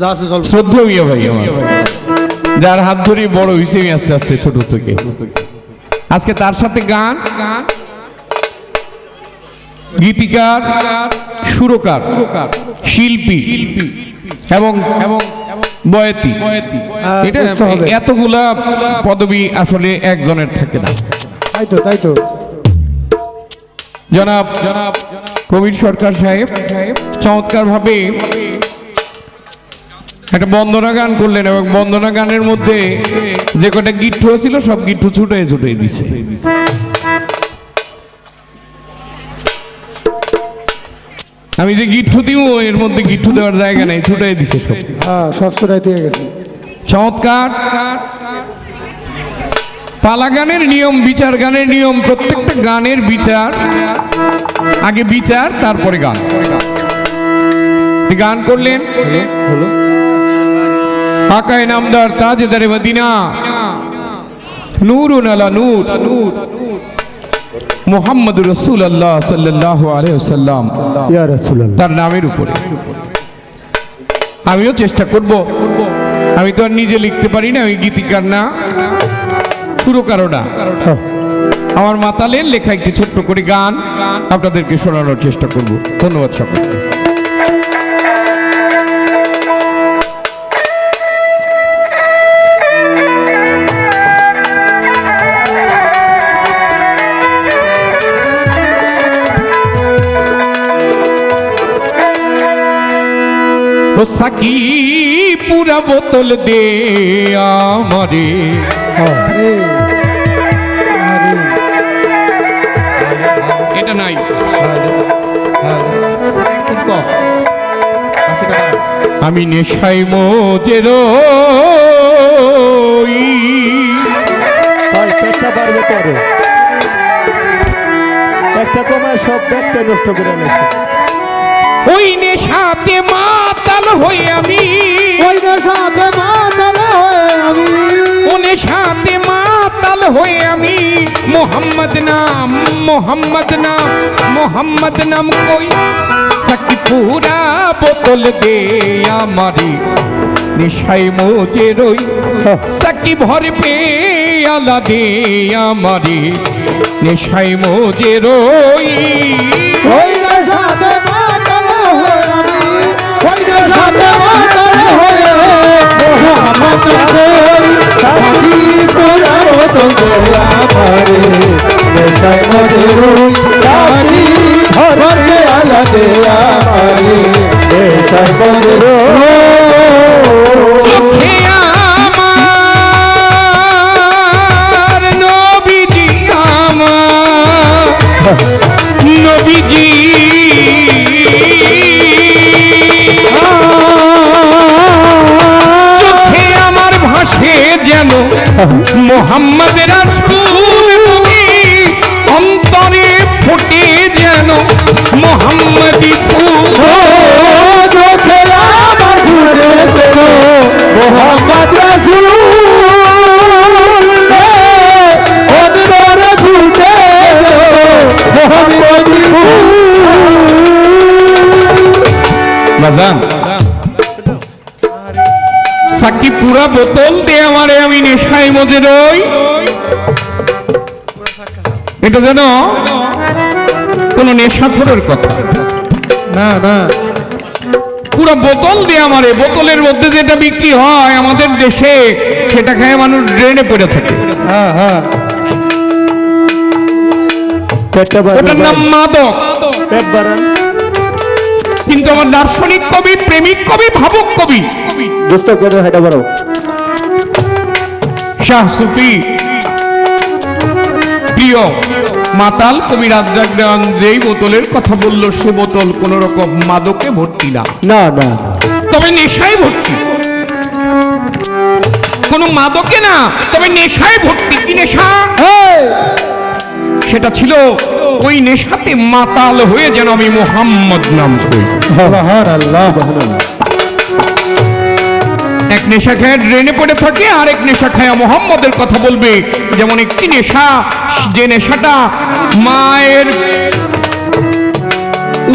যা আছে চল। শ্রদ্ধেয় মিয়া ভাই আমার, যার হাত ধরে বড় হয়েছে আমি আস্তে আস্তে ছোট থেকে। আজকে তার সাথে গান, গীতিকার, সুরকার, শিল্পী এবং বয়াতি, এটা এতগুলা পদবি আসলে একজনের থাকে না। তাই তো জনাব কবির সরকার সাহেব চমৎকার ভাবে একটা বন্দনা গান করলেন এবং বন্দনা গানের মধ্যে যে কটা গিট্টু ছিল সব গিট্টু ছুটে দিছে। আমি যে গিট্টু দিব এর মধ্যে গিট্টু দেওয়ার জায়গা নেই, ছুটে দিছে সব। সব ছুটাই দিয়ে গেছে। চমৎকার পালা গানের নিয়ম, বিচার গানের নিয়ম, প্রত্যেকটা গানের বিচার, আগে বিচার তারপরে গান। গান করলেন হলো আকায় নামদার তাজদারে মদিনা, নূরুন আলা নূর, মুহাম্মদুর রাসূলুল্লাহ সাল্লাল্লাহু আলাইহি ওয়াসাল্লাম, ইয়া রাসূলুল্লাহ, তার নামের উপরে। আমিও চেষ্টা করব, আমি তো আর নিজে লিখতে পারি না, আমি গীতিকার না, সুরকারও না, আমার মাতালের লেখা একটি ছোট্ট করে গান আপনাদেরকে শোনানোর চেষ্টা করব। ধন্যবাদ সকলকে। ও সাকি পুরা বোতল দে আমারে, এটা নাই, আমি নেশাই মজের পেটটা পারবে করো, একটা কমায় সব পেটটা নষ্ট করে নেছে। ওই নেশাতে মাতাল হই আমি, ওই নেশাতে মাতাল হয়ে আমি, ও নেশাতে মাতাল হই আমি, মোহাম্মদ নাম, মোহাম্মদ নাম, মোহাম্মদ নাম কই সাকি পুরা বোতল দে আমারে, নেশাই মোজে রই সাকি ভর পেয়ালা দে আমারে, নেশাই মোজে রই। ওই নেশাতে মাতাল হয়ে আমি, ওই নেশাতে মাতাল হয়ে মোহাম্মদ কই সাকি পুরা বোতল দে আমারে, নেশায় মজে রই সাকি ভর পেয়ালা দে আমারে, নেশায় মজে রই। চোখে আমার নবীজি, আমার নবীজি, চোখে আমার ভাসে যেন মোহাম্মদ রাসূল, অন্তরে ফুটে যেন মোহাম্মদি ফুল। চোখে আমার ফুটে যেন মোহাম্মদ রাসূল, অন্তরে ফুটে যেন মোহাম্মদি ফুল। বাজান সাকি পুরা বোতল দে আমারে, আমি নেশায় মজে রই। এটা যেন কোন নেশাখোরের কথা না না, পুরো বোতল দিয়ে আমারে, বোতলের মধ্যে যেটা বিক্রি হয় আমাদের দেশে সেটা খেয়ে মানুষ ড্রেনে পড়ে থাকে, হ্যাঁ হ্যাঁ, ওটার নাম মাদক। পেট বাড়ান। কিন্তু আমার দার্শনিক কবি, প্রেমিক কবি, ভাবুক কবি বুঝতে করে হেঁটে বড় শাহ সুফি প্রিয় মাতাল কবি রাজ্জাক দেওয়ান যেই বোতলের কথা বলল সে বোতল কোন রকম মাদকে ভর্তি না, না না, তবে নেশায় ভর্তি। কোন মাদকে না, তবে নেশায় ভর্তি। কি নেশা? সেটা ছিল ওই নেশাতে মাতাল হয়ে যেন আমি মোহাম্মদ নাম করি। এক নেশা খায় ড্রেনে পড়ে থাকে, আরেক নেশা খায় মোহাম্মদের কথা বলবে। যেমন একটি নেশা, যে নেশাটা মায়ের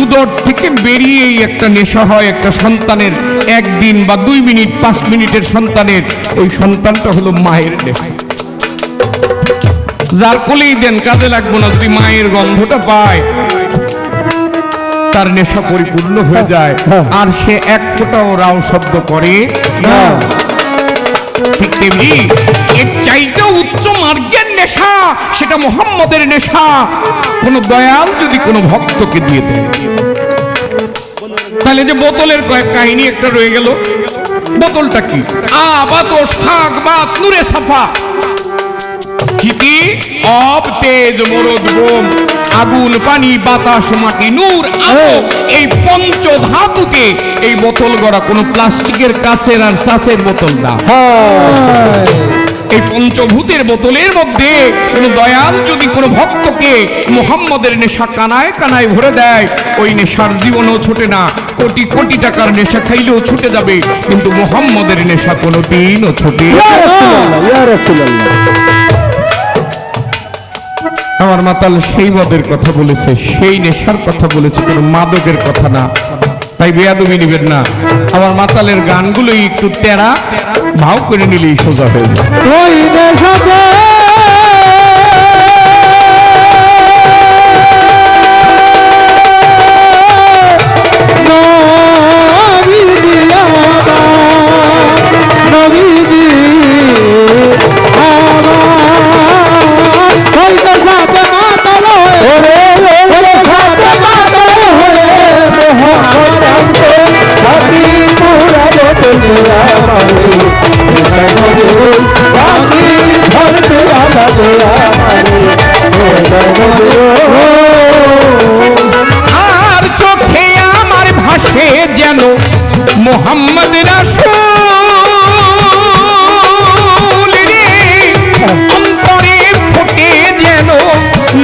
উদর থেকে বেরিয়েই একটা নেশা হয় একটা সন্তানের, একদিন বা 2 মিনিট 5 মিনিটের সন্তানের, ওই সন্তানটা হলো মায়ের নেশা। যার কোলেই দেন কাজে লাগবো না, যদি মায়ের গন্ধটা পায় তার নেশা পরিপূর্ণ হয়ে যায়, আর সে এক ফোঁটাও রাও শব্দ করে না। ঠিক তেমনি এর চাইতে উচ্চ মার্গের নেশা, সেটা মুহাম্মদের নেশা। কোন দয়াল যদি কোনো ভক্তকে দিয়ে দেয়, তাহলে যে বোতলের কয়েক কাহিনী একটা রয়ে গেল, বোতলটা কি? বাতস খাক বাত নূরে সাফা, কি অব তেজ মরদ বোম, আগুন পানি বাতাস মাটি নূর আলো, এই পঞ্চ ধাতুতে এই বোতল গড়া, কোনো প্লাস্টিকের কাচের আর সাচের বোতল না। এই পঞ্চভূতের বোতলের মধ্যে কোন দয়াল যদি কোনো ভক্তকে মুহাম্মদের নেশা কানায় কানায় ভরে দেয়, ওই নেশার জীবনও ছুটে না। কোটি কোটি টাকার নেশা খাইলেও ছুটে যাবে, কিন্তু মুহাম্মদের নেশা কোনোদিনও ছুটে না। আমার মাতাল সেই মদের কথা বলেছে, সেই নেশার কথা বলেছে, কোনো মাদকের কথা না। তাই বেয়াদবি নিবেন না। আমার মাতালের গানগুলোই একটু তেরা ভাও করে নিলেই সোজা হয়ে যায়। ওই নেশাতে আর চোখে আমার ভাসে যেন মোহাম্মদ রাসূল রে, অন্তরে ফোটে যেন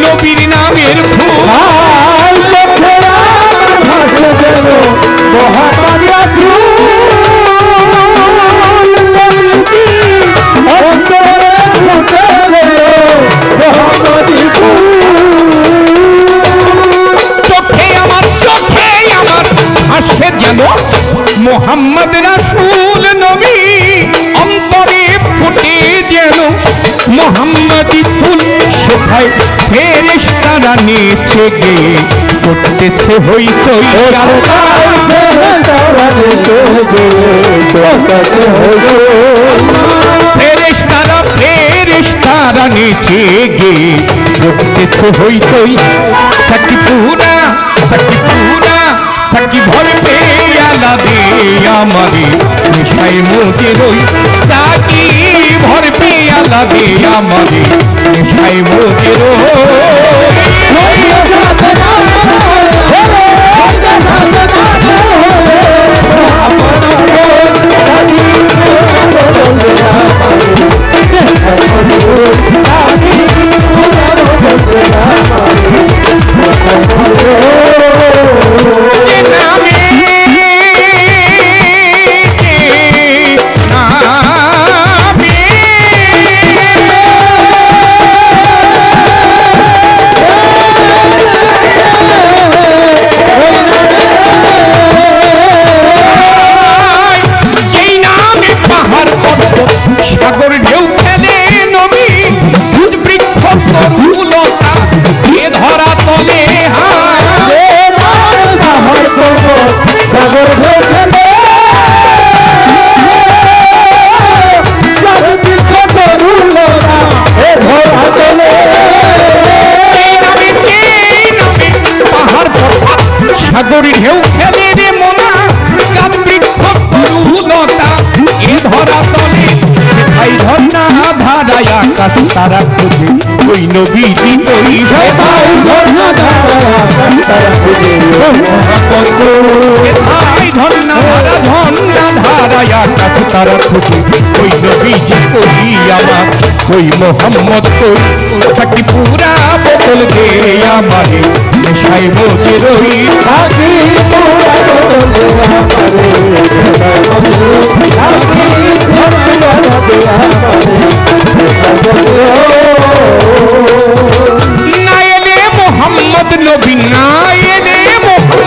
নবীর নামের ফুল। মোহাম্মদ রাসূল নবী, অন্তরে ফুটে যেন মোহাম্মদি ফুল। সেথায় ফেরেশতারা নেচে গে করতেছে হইচই, ফেরেশতারা ফেরেশতারা নেচে গে করতেছে হইচই। সাকিপুরা সাকিপুরা সাকি ভর পেয়ালা দে আমারে নেশায় মজে রই, সাকি ভর পেয়ালা দে আমারে নেশায় মজে সাগর ঢেউ খেলে নবী, দুধ বৃক্ষ তরুলতা এ ধরা তলে সাগর ঢেউ খেলে রে মোনা, গাছ বৃক্ষ তরুলতা এ ধরা তলে। ভাই ধর্ণা ধারায় আকাশ তারা খুঁজে ওই নবীজি ওই ভাই ধর্ণা ধারায় আকাশ তারা খুঁজে ওই নবীজি ওই আমার ওই মোহাম্মদ ওই। সাকিপুরা বোতল দে আমারে নেশায় মজে রই, না এলে মোহাম্মদ নবী, না এলে মোহাম্মদ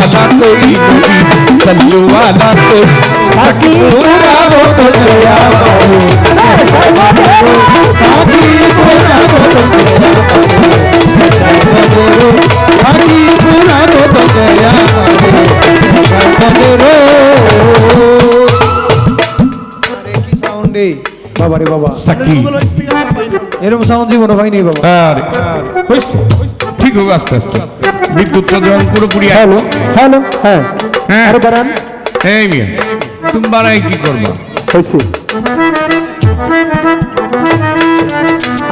আলা কই নবী সাল্লু আলা কই সাকি পুরা বোতল দে আমারে সাথী পুরা বোতল সাথী পুরা বোতল কি সাউন্ড নেই বাবা রে বাবা, সাকি এরকম সাউন্ড জীবন ভাই নেই বাবা। আরে হইছে ঠিক হবে আস্তে আস্তে বিদ্যুৎটা যখন পুরোপুরি হ্যালো হ্যালো, হ্যাঁ হ্যাঁ আরে বাড়ান, এই মিয়া তুমি বাড়াই কি করবা হয়েছে।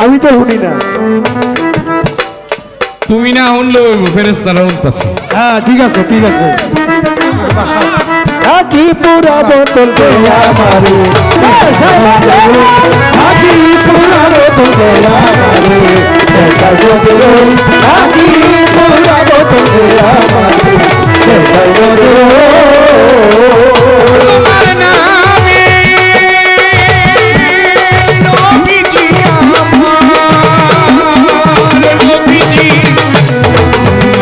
আমি তো শুনি না। তুমি না শুনলে ফেরেস্তারা শুনতেছে হ্যাঁ ঠিক আছে ঠিক আছে। সাকি পুরা বোতল দে আমারে, সাকি পুরা বোতল দে আমারে, সাকি পুরা বোতল দে আমারে, তোমার নামে নবীজি আমার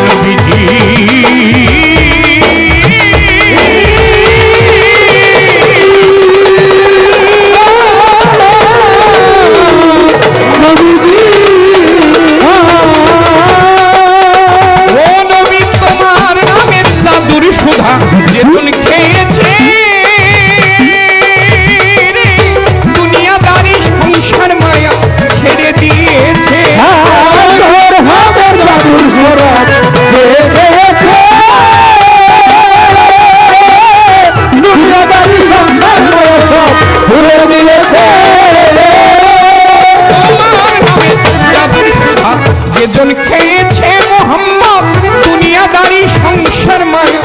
নবীজি ও নবী তোমার নামের জাদুর সুধা যেদিন খেয়েছে দুনিয়াদারি সংসার মায়া ছেড়ে দিয়েছে তোমার নামের জাদুর সুধা যেদিন খেয়েছে মোহাম্মদ দুনিয়াদারি সংসার মায়া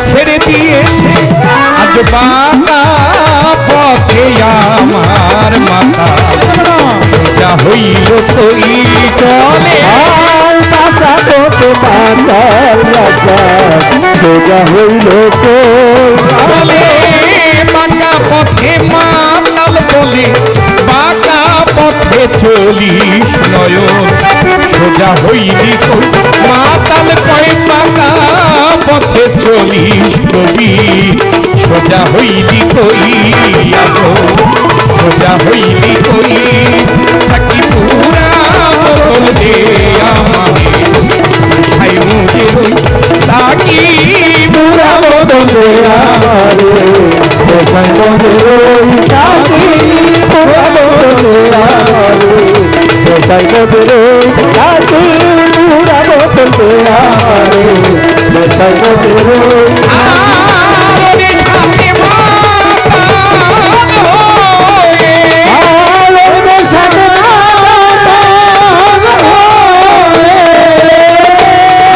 ছেড়ে দিয়েছে আজ বাঁকা পথে আমার মাথা যা হইল কই চলে সোজা হইল তো চলে বাঁকা পথে মাতাল বলে বাঁকা পথে চলিস নয়ন সোজা হইলি কই মাতাল কয় বাঁকা পথে চলিস কবি সোজা হইলি কই আগো সোজা হইলি কই সাকি পুরা বোতল দে আমারে খাই মুজে রই সাকি পুরা বোতল দে আরে সাথে মাতাল হয়ে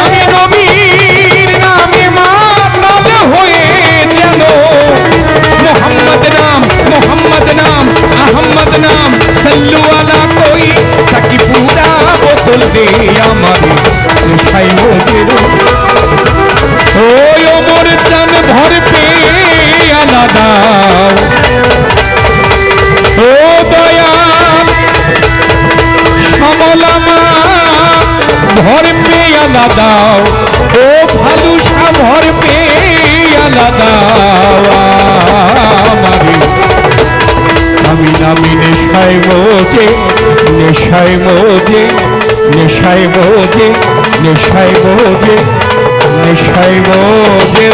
আমি নবীর নামে মাতাল হয়ে যেন মোহাম্মদ নাম আহম্মদ নাম সাল্লু আলা কই সাকি পুরা বোতল দে আমারে নেশাই মোদের ওই ওমর জান ভর পে আলাদা ও দয়া সমলামা ভর পে আলাদা ও ভালুসা ভর পে আলাদা আমারে আমি নামি নেশায় মোজে নেশায় মোজে নেশায় মোজে নেশায় মোজে নেশায় মোজে